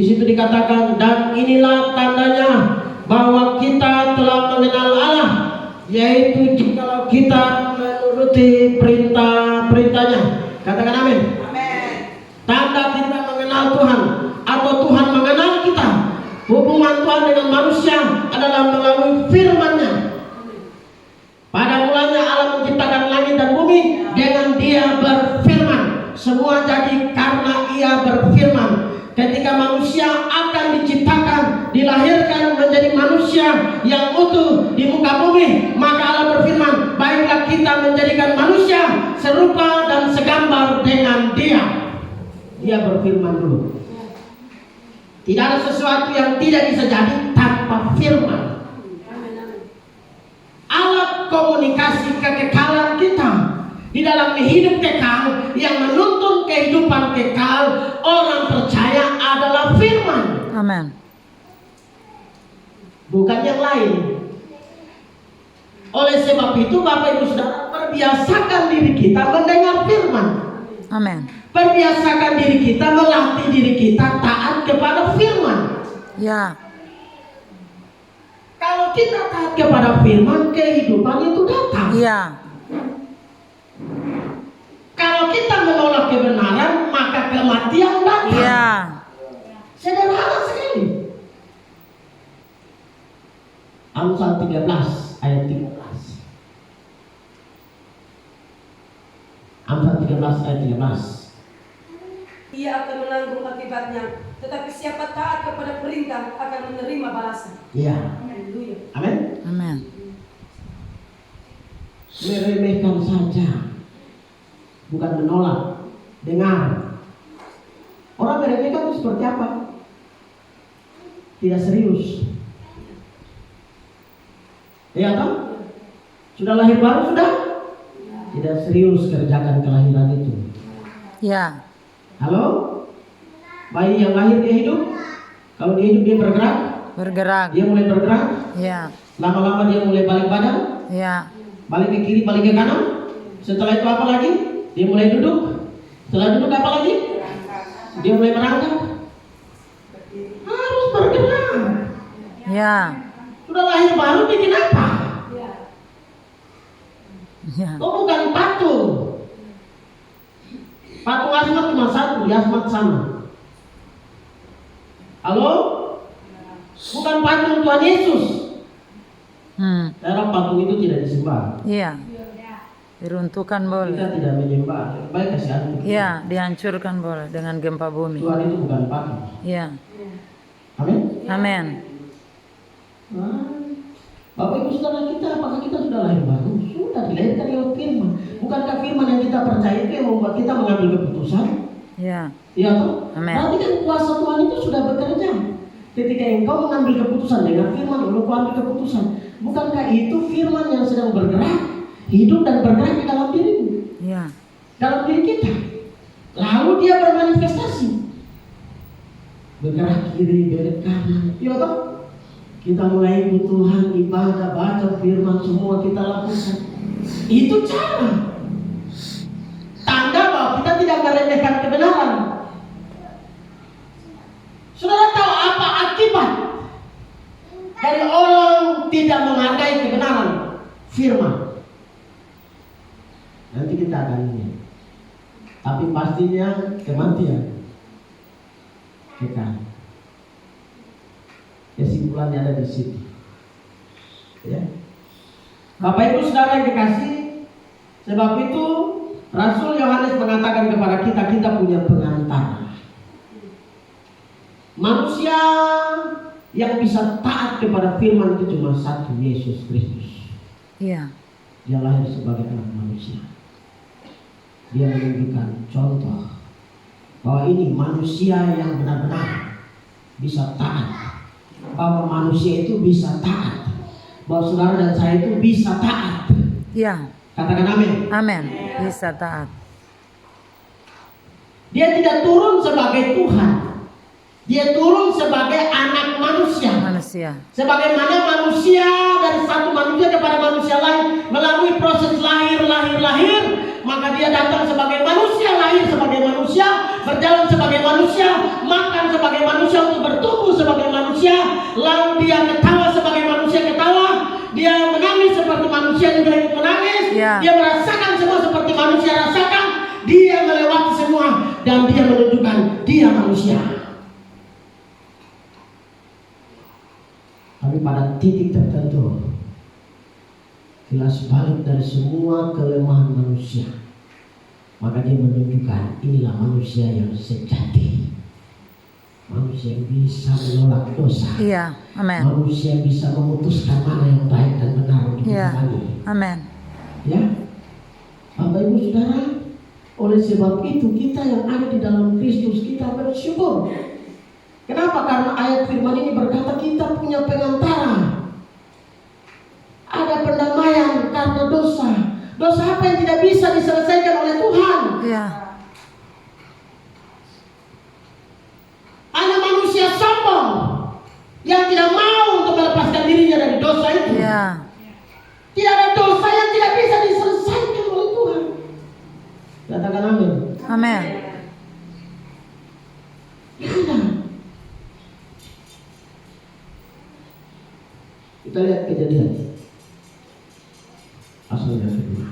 Di situ dikatakan, dan inilah tandanya bahwa kita telah mengenal Allah, yaitu jikalau kita menuruti perintah-perintahnya. Katakan amin. Tanda kita mengenal Tuhan atau Tuhan mengenal kita, hubungan Tuhan dengan manusia adalah melalui firman-Nya. Pada mulanya Allah menciptakan langit dan bumi dengan Dia berfirman. Semua jadi karena Ia berfirman. Ketika manusia akan diciptakan, dilahirkan menjadi manusia yang utuh di muka bumi, maka Allah berfirman, baiklah kita menjadikan manusia serupa dan segambar dengan Dia. Dia berfirman dulu. Tidak ada sesuatu yang tidak bisa jadi tanpa firman. Allah komunikasi kekekalan kita di dalam hidup kekal yang menuntun kehidupan kekal orang percaya adalah firman. Amin. Bukan yang lain. Oleh sebab itu Bapak Ibu Saudara, perbiasakan diri kita mendengar firman. Amin. Perbiasakan diri kita, melatih diri kita taat kepada firman. Ya. Kalau kita taat kepada firman, kehidupan itu datang. Iya. Kalau kita menolak kebenaran, maka kematian datang. Iya. Sederhana sekali. Amsal 13 ayat 13. Amsal 13 ayat 13. Ia akan menanggung akibatnya, tetapi siapa taat kepada perintah akan menerima balasan. Iya. Haleluya. Amin. Amin. Meremehkan saja, bukan menolak. Dengar. Orang meremehkan itu seperti apa? Tidak serius. Iya toh? Sudah lahir baru sudah? Tidak serius kerjakan kelahiran itu. Ya. Halo? Bayi yang lahir dia hidup? Kalau dia hidup dia bergerak? Bergerak. Dia mulai bergerak? Ya. Lama-lama dia mulai balik badan? Ya. Balik ke kiri, balik ke kanan? Setelah itu apa lagi? Dia mulai duduk? Setelah duduk apa lagi? Dia mulai merangkak? Harus bergerak. Ya. Sudah lahir baru bikin apa? Ya. Oh, bukan patung. Patung asmat cuma satu, di asmat sana. Halo? Bukan patung Tuhan Yesus. Karena patung itu tidak disembah. Iya. Diruntuhkan boleh. Kita tidak menyembah. Baik kasih hati. Iya, dihancurkan boleh dengan gempa bumi. Tuhan itu bukan patung. Iya. Amin. Amin. Bapak Ibu Saudara kita, apakah kita sudah lahir baru? Sudah dilahirkan lewat firman. Bukankah firman yang kita percaya itu yang membuat kita mengambil keputusan? Iya. Iya toh? Amin. Berarti kan kuasa Tuhan itu sudah bekerja. Ketika engkau mengambil keputusan dengan firman, lalu kau ambil keputusan. Bukankah itu firman yang sedang bergerak, hidup dan bergerak di dalam dirimu? Iya. Dalam diri kita. Lalu dia bermanifestasi. Bergerak kiri, bergerak kanan. Iya toh? Kita mulai ikut Tuhan, ibadah, baca firman, semua kita lakukan. Itu cara. Tanda bahwa kita tidak meremehkan kebenaran. Saudara tahu apa akibat dari orang tidak menghargai kebenaran? Firman. Nanti kita akan lihat. Tapi pastinya kematian. Kekal. Kesimpulannya ada di situ. Ya. Bapak Ibu Saudara yang dikasih, sebab itu Rasul Yohanes mengatakan kepada kita, kita punya pengantar. Manusia yang bisa taat kepada firman itu cuma satu, Yesus Kristus. Iya. Dia lahir sebagai anak manusia. Dia menunjukkan contoh bahwa ini manusia yang benar-benar bisa taat. Bahwa manusia itu bisa taat. Bahwa saudara dan saya itu bisa taat. Iya. Katakan amin. Amin. Bisa taat. Dia tidak turun sebagai Tuhan. Dia turun sebagai anak manusia. Manusia. Sebagaimana manusia dari satu manusia kepada manusia lain melalui proses lahir, maka dia datang sebagai manusia, lahir sebagai manusia, berjalan sebagai manusia, makan sebagai manusia untuk manusia, lalu dia ketawa sebagai manusia ketawa, dia menangis seperti manusia juga ikut menangis, Ya. dia merasakan semua seperti manusia rasakan, dia melewati semua dan dia menunjukkan dia manusia. Tapi pada titik tertentu, kilas balik dari semua kelemahan manusia, maka dia menunjukkan inilah manusia yang sejati, manusia yang bisa menolak dosa, Iya. Amin. manusia yang bisa memutuskan mana yang baik dan benar untuk Iya. dijalani. Amin. Ya, Bapak Ibu Saudara, oleh sebab itu kita yang ada di dalam Kristus kita bersyukur. Kenapa? Karena ayat firman ini berkata kita punya pengantara. Ada pendamaian karena dosa. Dosa apa yang tidak bisa diselesaikan oleh Tuhan? Iya. Ada manusia sombong yang tidak mau untuk melepaskan dirinya dari dosa itu. Iya. Tidak ada dosa yang tidak bisa diselesaikan oleh Tuhan. Katakan amin. Amin. Tidak. Kita lihat Kejadian pasal yang kedua.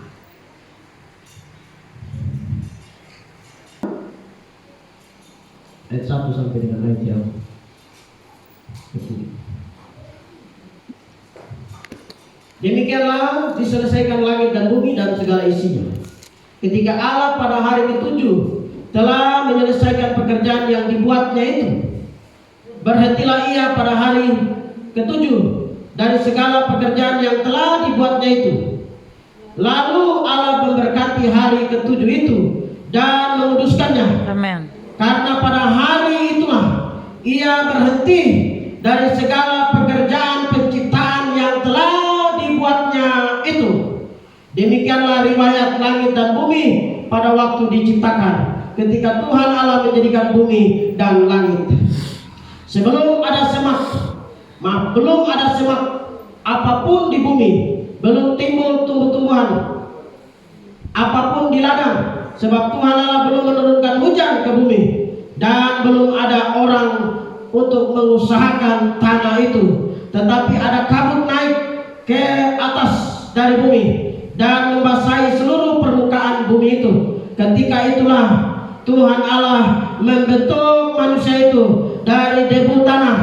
Ayat 1 sampai dengan ayat yang ke-7. Demikianlah diselesaikan langit dan bumi dan segala isinya. Ketika Allah pada hari ke-7 telah menyelesaikan pekerjaan yang dibuatnya itu, berhentilah ia pada hari ke-7 dari segala pekerjaan yang telah dibuatnya itu. Lalu Allah memberkati hari ke-7 itu dan menguduskannya. Amin. Karena pada hari itulah ia berhenti dari segala pekerjaan penciptaan yang telah dibuatnya itu. Demikianlah riwayat langit dan bumi pada waktu diciptakan, ketika Tuhan Allah menjadikan bumi dan langit. Sebelum ada semak apapun di bumi, belum timbul tumbuh-tumbuhan apapun di ladang, sebab Tuhan Allah belum menurunkan hujan ke bumi, dan belum ada orang untuk mengusahakan tanah itu. Tetapi ada kabut naik ke atas dari bumi dan membasahi seluruh permukaan bumi itu. Ketika itulah Tuhan Allah membentuk manusia itu dari debu tanah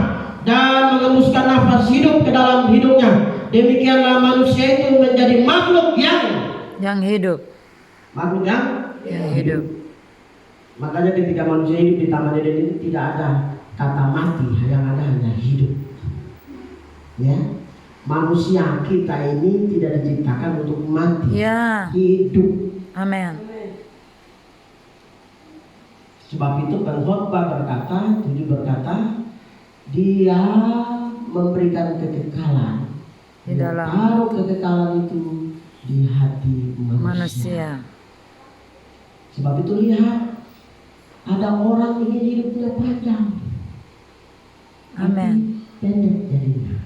dan mengembuskan nafas hidup ke dalam hidungnya. Demikianlah manusia itu menjadi makhluk Yang hidup. Hidup. Makanya ketika manusia hidup di Taman Eden ini tidak ada kata mati, yang ada hanya hidup. Ya, manusia kita ini tidak diciptakan untuk mati, Ya. hidup. Amin. Sebab itu pengkhotbah berkata, 7 berkata, dia memberikan kekekalan. Di Dia dalam taruh kekekalan itu di hati manusia. manusia. Sebab itu lihat, ada orang ingin hidupnya panjang, Amin. tapi pendek jadinya.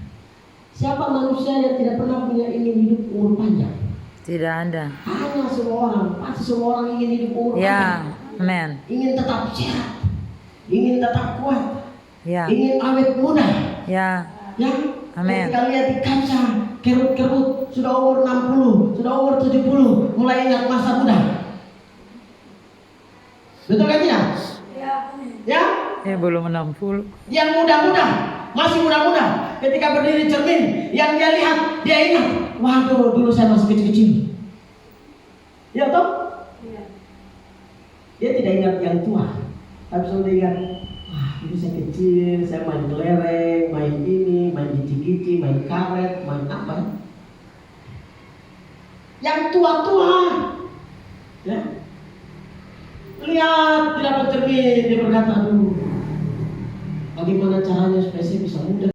Siapa manusia yang tidak pernah punya ingin hidup umur panjang? Tidak ada. Hanya semua orang, pasti semua orang ingin hidup umur panjang. Ya. Amin. Ingin tetap sehat, ingin tetap kuat, Ya. ingin awet muda. Ya. Ya, Amin. ketika lihat di kaca, kerut-kerut, sudah umur 60, sudah umur 70, mulai ingat masa muda. Betul kan tidak? Ya, Belum 60. yang muda-muda, masih muda-muda, ketika berdiri cermin, yang dia lihat, dia ingat, waduh, dulu saya masih kecil-kecil. Ya toh? Dia tidak ingat yang tua, tapi selalu ingat, wah, dulu saya kecil, saya main kelereng, main ini, main gici-gici, main karet, main apa? Yang tua-tua, ya. Lihat di depan cermin, dia berkata, aduh, bagaimana caranya supaya saya bisa muda?